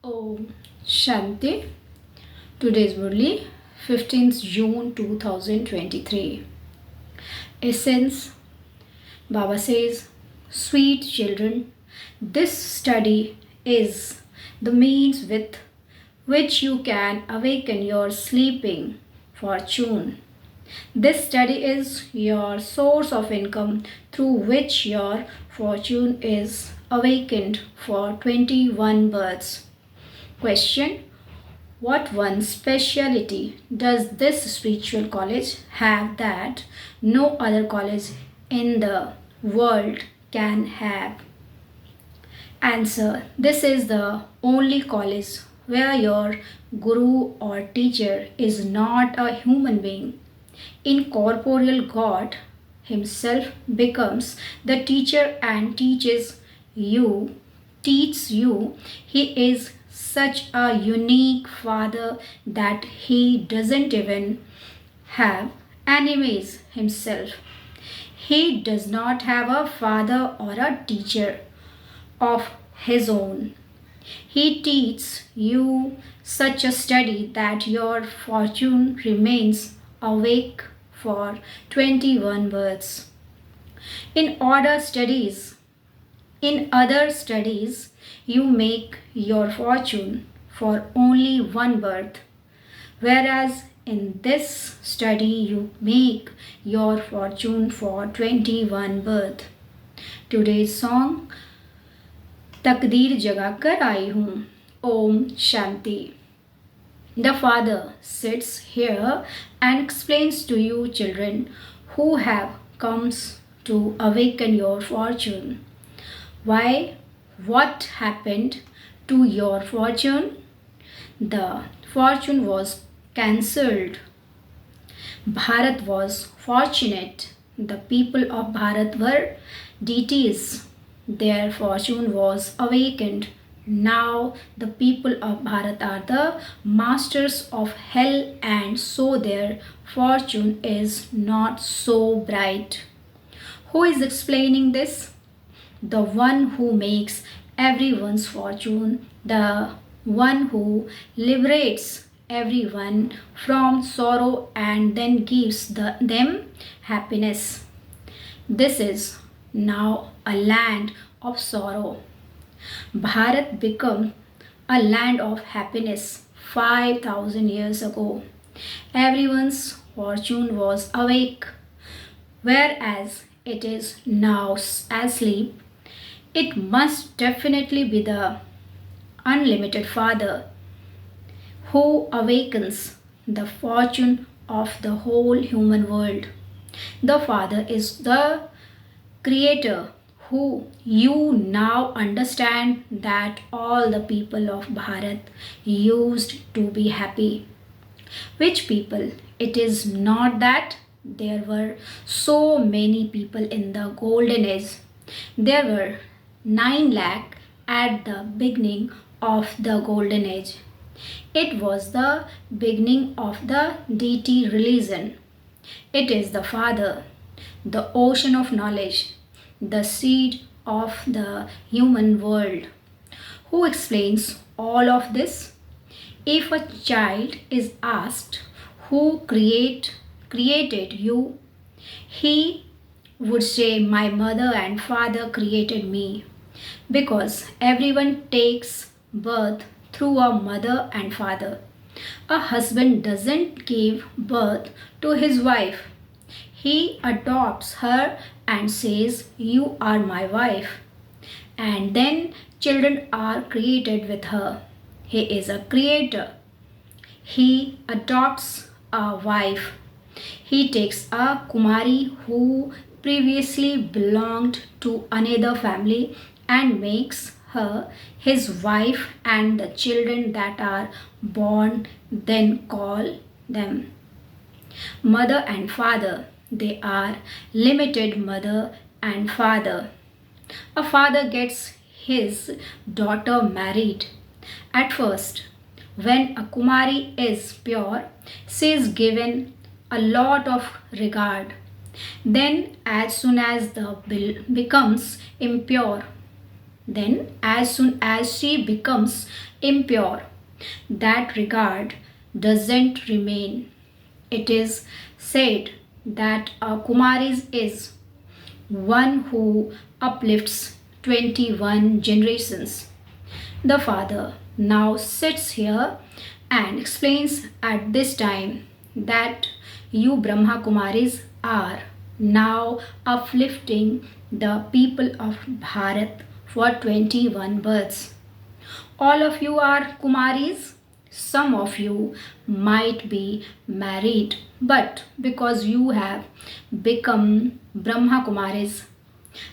Om Shanti. Today is Murli, 15th June 2023. Essence. Baba says, sweet children, this study is the means with which you can awaken your sleeping fortune. This study is your source of income through which your fortune is awakened for 21 births. Question. What one speciality does this spiritual college have that no other college in the world can have? Answer. This is the only college where your guru or teacher is not a human being. Incorporeal God himself becomes the teacher and teaches you. He is such a unique father that he doesn't even have enemies himself. He does not have a father or a teacher of his own. He teaches you such a study that your fortune remains awake for 21 births. In other studies, you make your fortune for only one birth, whereas in this study you make your fortune for 21 birth. Today's song, तकदीर जगाकर आई हूँ. Om Shanti. The father sits here and explains to you children who have comes to awaken your fortune. Why? What happened to your fortune? The fortune was cancelled. Bharat was fortunate. The people of Bharat were deities. Their fortune was awakened. Now the people of Bharat are the masters of hell, and so their fortune is not so bright. Who is explaining this? The one who makes everyone's fortune, the one who liberates everyone from sorrow and then gives them happiness. This is now a land of sorrow. Bharat became a land of happiness 5,000 years ago. Everyone's fortune was awake, whereas it is now asleep. It must definitely be the unlimited Father who awakens the fortune of the whole human world. The Father is the Creator who you now understand that all the people of Bharat used to be happy. Which people? It is not that there were so many people in the golden age. There were 9 lakh at the beginning of the golden age. It was the beginning of the deity religion. It is the Father, the ocean of knowledge, the seed of the human world. Who explains all of this? If a child is asked who created you, he would say, my mother and father created me, because everyone takes birth through a mother and father. A husband doesn't give birth to his wife. He adopts her and says, you are my wife. And then children are created with her. He is a creator. He adopts a wife. He takes a Kumari who previously belonged to another family and makes her his wife, and the children that are born then call them mother and father. They are limited mother and father. A father gets his daughter married. At first, when a Kumari is pure, she is given a lot of regard. Then, as soon as the bill becomes impure, Then, as soon as she becomes impure, that regard doesn't remain. It is said that a Kumaris is one who uplifts 21 generations. The father now sits here and explains at this time that you Brahma Kumaris are now uplifting the people of Bharat for 21 births. All of you are Kumaris. Some of you might be married, but because you have become Brahma Kumaris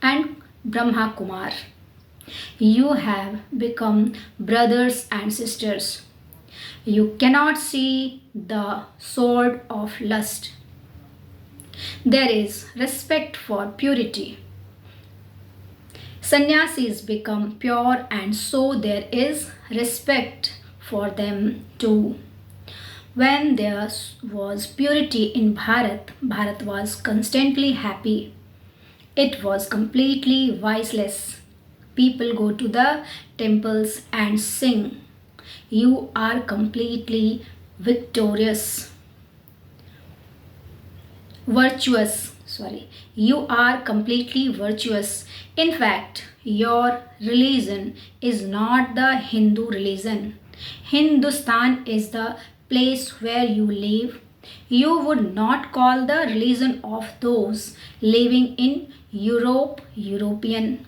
and Brahma Kumar, you have become brothers and sisters. You cannot see the sword of lust. There is respect for purity. Sannyasis become pure, and so there is respect for them too. When there was purity in Bharat, Bharat was constantly happy. It was completely viceless. People go to the temples and sing. You are completely victorious. You are completely virtuous. In fact, your religion is not the Hindu religion. Hindustan is the place where you live. You would not call the religion of those living in Europe European.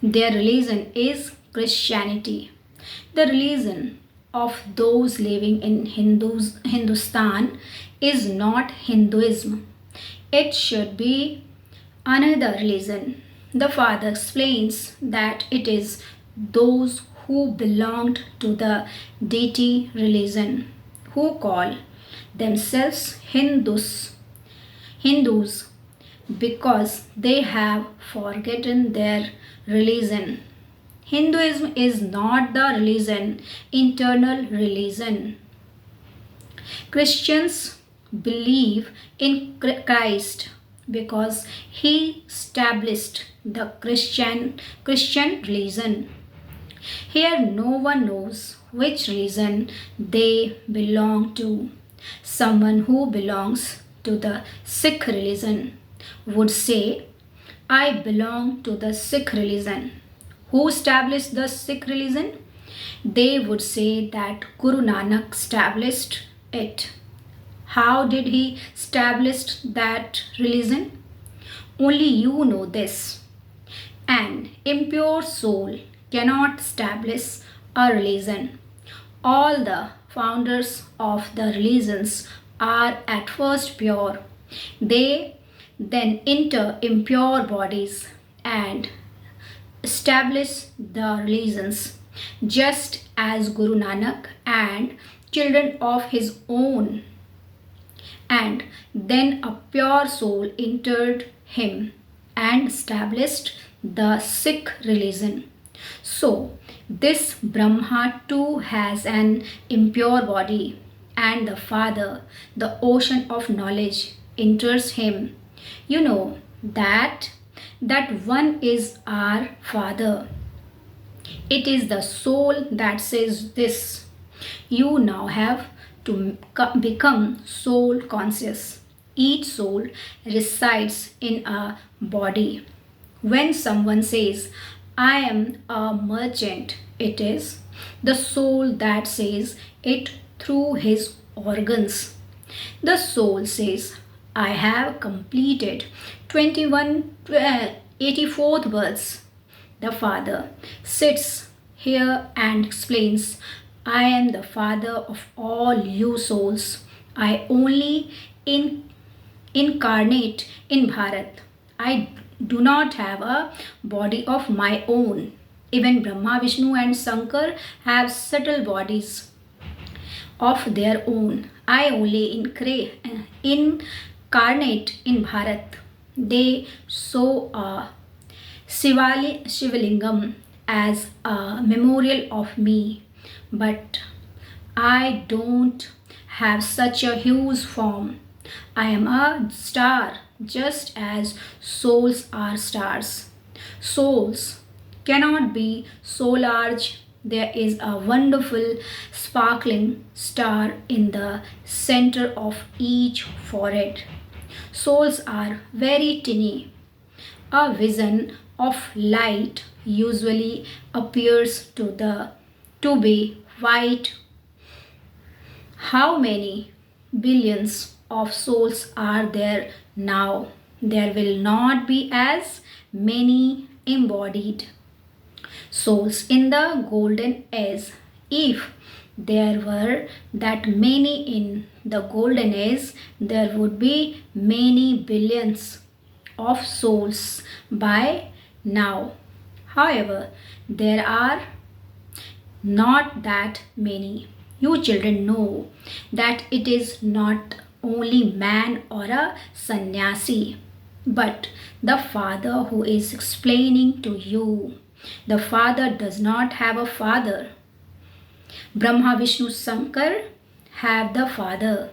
Their religion is Christianity. The religion of those living in Hindustan is not Hinduism. It should be another religion. The father explains that it is those who belonged to the deity religion who call themselves Hindus because they have forgotten their religion. Hinduism is not the religion, internal religion. Christians believe in Christ because he established the Christian religion. Here no one knows which religion they belong to. Someone who belongs to the Sikh religion would say, I belong to the Sikh religion. Who established the Sikh religion? They would say that Guru Nanak established it. How did he establish that religion? Only you know this. An impure soul cannot establish a religion. All the founders of the religions are at first pure. They then enter impure bodies and establish the religions, just as Guru Nanak and children of his own. And then a pure soul entered him and established the Sikh religion. So, this Brahma too has an impure body, and the Father, the ocean of knowledge, enters him. You know that one is our Father. It is the soul that says this. You now have to become soul conscious. Each soul resides in a body. When someone says, I am a merchant, it is the soul that says it through his organs. The soul says, I have completed 84th births. The Father sits here and explains, I am the Father of all you souls. I only incarnate in Bharat. I do not have a body of my own. Even Brahma, Vishnu and Shankar have subtle bodies of their own. I only incarnate in Bharat. They saw a Shivalingam as a memorial of me. But I don't have such a huge form. I am a star, just as souls are stars. Souls cannot be so large. There is a wonderful sparkling star in the center of each forehead. Souls are very tiny. A vision of light usually appears to be white. How many billions of souls are there now? There will not be as many embodied souls in the golden age. If there were that many in the golden age, there would be many billions of souls by now. However, there are not that many. You children know that it is not only man or a sannyasi, but the father who is explaining to you. The father does not have a father. Brahma, Vishnu, Shankar have the father.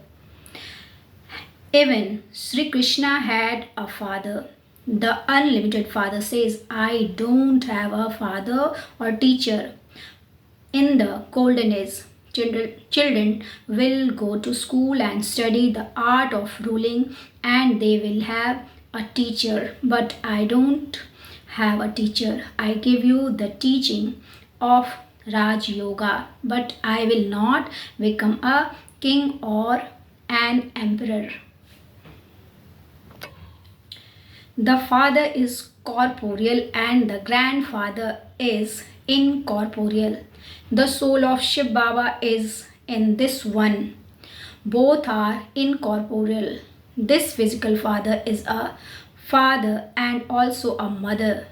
Even Sri Krishna had a father. The unlimited father says, I don't have a father or teacher. In the golden age, children will go to school and study the art of ruling, and they will have a teacher. But I don't have a teacher. I give you the teaching of Raj Yoga, but I will not become a king or an emperor. The father is corporeal and the grandfather is incorporeal. The soul of Shiv Baba is in this one. Both are incorporeal. This physical father is a father and also a mother.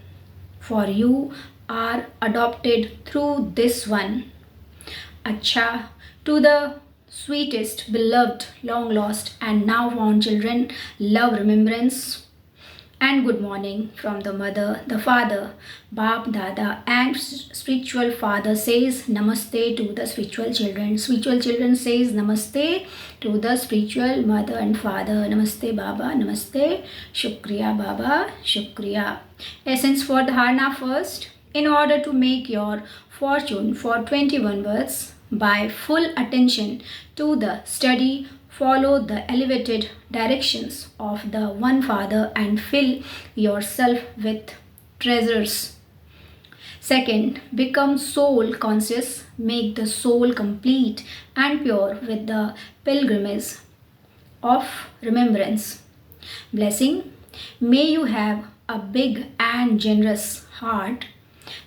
For you are adopted through this one. Acha, to the sweetest, beloved, long lost, and now found children, love, remembrance, and good morning from the mother, the father, Bap, Dada, and spiritual father says Namaste to the spiritual children. Spiritual children says Namaste to the spiritual mother and father. Namaste Baba, Namaste, Shukriya Baba, Shukriya. Essence for the Dharna first. In order to make your fortune for 21 words by full attention to the study, follow the elevated directions of the one father and fill yourself with treasures. Second, become soul conscious. Make the soul complete and pure with the pilgrimage of remembrance. Blessing. May you have a big and generous heart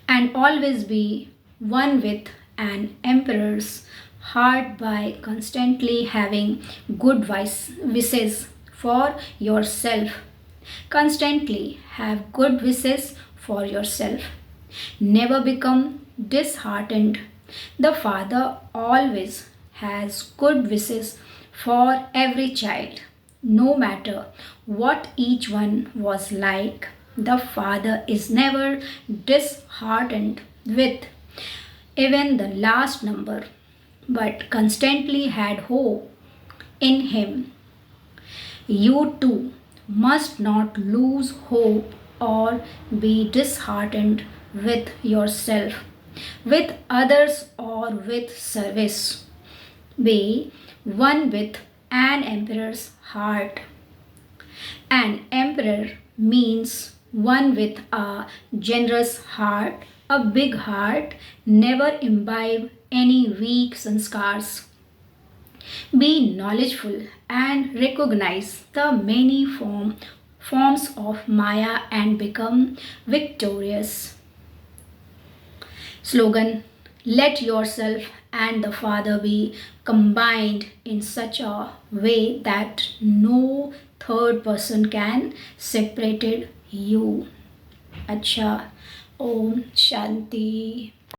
and always be one with an emperor's heart by constantly having good wishes for yourself. Constantly have good wishes for yourself. Never become disheartened. The father always has good wishes for every child. No matter what each one was like, the father is never disheartened with even the last number, but constantly had hope in him. You too must not lose hope or be disheartened with yourself, with others, or with service. Be one with an emperor's heart. An emperor means one with a generous heart, a big heart, never imbibe any weak sanskars. Be knowledgeful and recognize the many forms of Maya and become victorious. Slogan. Let yourself and the Father be combined in such a way that no third person can separate you. Acha. Om Shanti.